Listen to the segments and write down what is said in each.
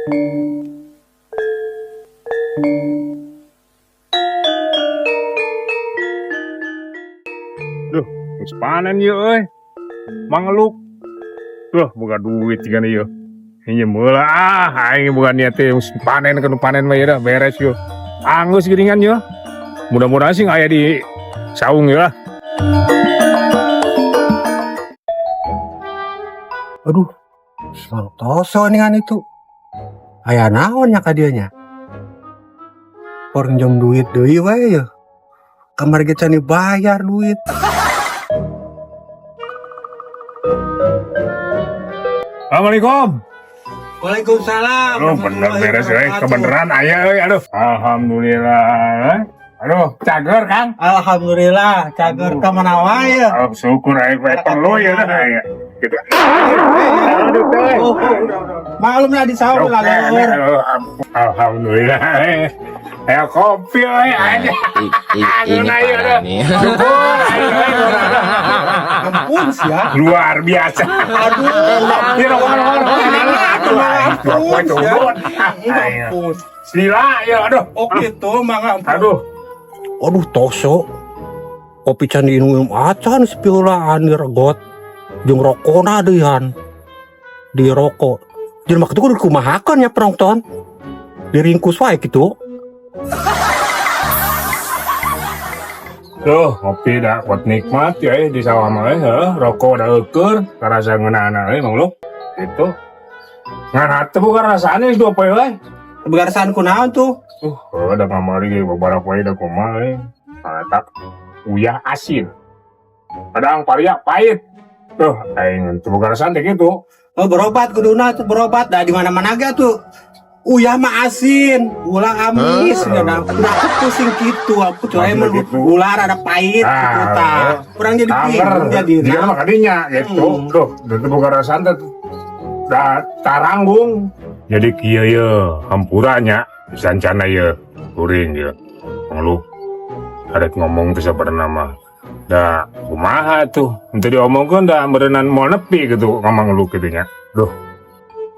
Duh, geus panen ieu euy. Mangeluk. Duh, boga duit jigan ieu. Ieu meula aing boga niat teh panen kana panen mah ieu dah beres yeuh. Anggeus geuningan yeuh. Mudah-mudahan sih aya di saung ya. Aduh, Mang Toso ningan itu. Aya naon nya ka dieu nya? Pinjam duit deui wae ya. Kamar ge can dibayar duit. Assalamualaikum. Waalaikumsalam. Aduh, bener beres euy, kebeneran aya euy. Aduh, alhamdulillah. Aduh, cager Kang. Alhamdulillah, cager ka mana wae. Oh, syukur aing perlu ya dah aya. Gitu. Aduh teh. Maklum lah di sawah lah. Alhamdulillah. Ya kopi euy aja. Ini parah nih. Ampun ya. Luar biasa. Aduh. Ini Ampun. Sila ya aduh. Oh gitu, Mang. Aduh. Aduh Toso. Kopi can diinum acan sepiolaan diregot. Jeung rokona deuyan. Di rokok. Jelema kitu kudu kumahakeun ya penonton. Diringkus wae kitu. Tuh, kopi dah buat nikmat ya di sawah mah rokok dah eukeur, karasa ngeunana Mang Lu. Itu. Ngan teh bukan rasane dua poe we. Begarsan kunaon tuh? Da kamari ge beberapa poe da kumaha we. Tak uyah asin. Kadang paria pahit. Tuh, aing teu boga rasaan teh kitu. Oh, berobat kuduna tuh berobat. Da di mana-mana ge tuh. Uyah mah asin, gula amis, udah pusing gitu, aku coba gula ada pahit, gitu ta, kurang jadi bingung jadi. Dia mah kadinya, gitu, tuh, itu bukan rasaan tuh, taranggung. Jadi kia ya, hampuranya, sancana ya, kuring ya, Lu, ada ngomong tuh seperti nama, dah, kumaha tuh, untuk diomongkan dah berenan mau nepi gitu, ngomong Lu gitunya, duh.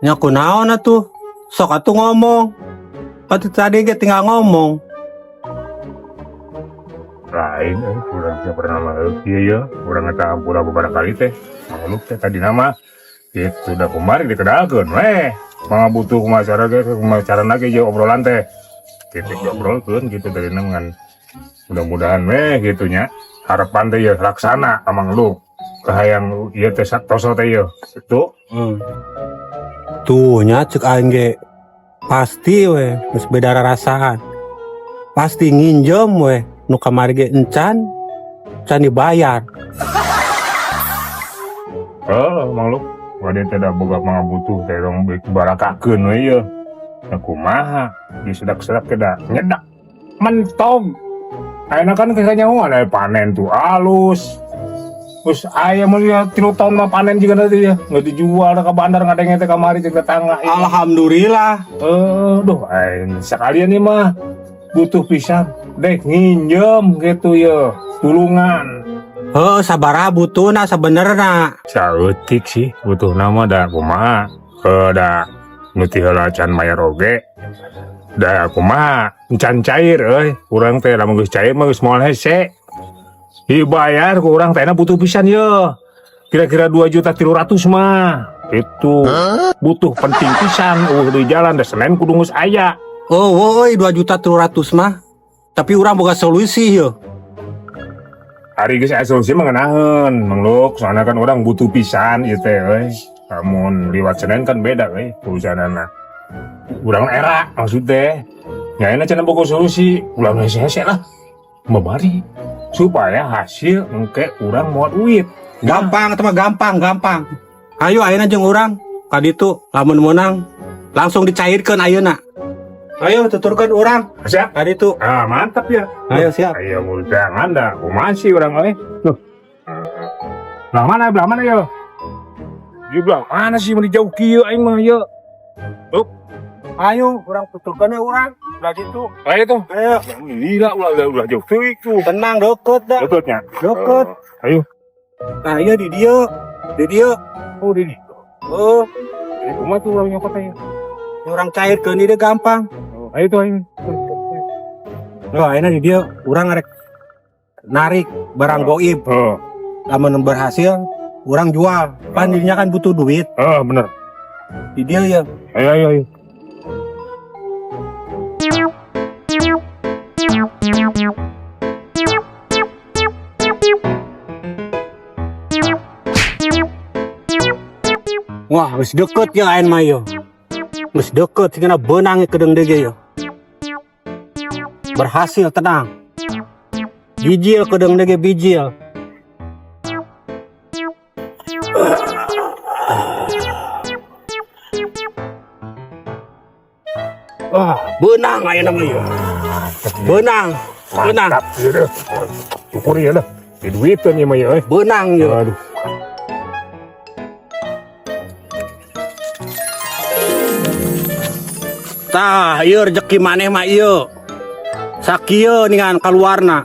Nyaku naon atuh? Sok atuh ngomong. Atuh tadi ge tinggal ngomong. Lain kurang siapa nama kieu ya, urang eta hampura beberapa kali teh. Mangeluk teh tadi nama itu udah kemarin dikedakeun we. Mangga butuh kumacarana ge jeung obrolan teh. Kitu ngobrolkeun gitu dari ngan mudah-mudahan we gitunya. Harapan teh ya laksana ka Mangeluk. Kahayang ieu teh Toso teh ya. Itu. Tuh nya cek aing ge pasti we geus beda rasaan. Pasti nginjem we nu kamari ge encan can dibayar. Mangluk wade teh da boga mangga butuh teh dong barakakeun we ieu. Da kumaha disedak-sedak teh da nyedak mentog. Ayeuna kan kanyahoan aya panen tuh alus. Terus ayah melihat 3 tahun mah panen juga nanti ya nggak dijual ke bandar nggak ada yang kamari ke tetangga. Alhamdulillah. Duh, sekalian nih mah butuh pisang, deh nginjem gitu ya, tulungan. Sabaraha butuhna sabenerna. Saeutik sih butuh nama dah kumaha, da nuti heula can mayar oge. Da kumaha can cair urang teh lamun geus cair mah geus moal hese. Dibayar ke orang teh butuh pisan ya. Kira-kira 2.300.000 mah. Itu butuh penting pisan. Di jalan da Senen kudu geus aya. Oh, 2.300.000 mah. Tapi urang boga solusi ya. Ari geus aya solusi mah ngeunaheun, Mangluk. Soalnya kan orang butuh pisan ieu teh euy. Namun liwat Senen kan beda euy perusahaanna. Urang era maksud teh. Nyaena cenah boga solusi, ulang hese-hese lah. Membari supaya hasil engke urang moal duit. Gampang teman gampang. Ayo ayeuna jeung urang ka ditu lamun meunang langsung dicairkeun ayeuna. Ayo tuturkeun urang. Siap Ka ditu. mantap ya. Ayo siap. Ayo mudah anda kumaha sih urang euy. Tuh. Belah mana ya? Di belah mana sih mun jauh kieu aing mah ya. Tuh. Ayo urang tuturkeun urang. Ka ditu. Ayo tuh. Ayo. Gila ulah jauh teuing tuh. Tenang deket dah. Deketnya. Deket. Ayo. Nah, iya di dia. Oh, di ditu. Oh, Di kumaha tuh urang nyokot aya. Orang cair ke ini dia gampang. Ayo tuh aing. Loh, akhirnya dia orang ngarek narik barang goib. Oh, Lamun berhasil, orang jual. Pandirinya kan butuh duit. bener. Di dia ya. Ayo. Wah, geus deket ya ain mah yo. Geus deket cenah benang kedeng dege yo. Berhasil tenang. Bijil kedeng dege bijil. Wah, benang ayeuna mah yo. Benang. Mantap ya dah. Syukur ya dah. Di duitan ya mah ya. Benang yo. Aduh. Tah, ieu rezeki maneh mah ieu. Sakieu ningan kaluarna.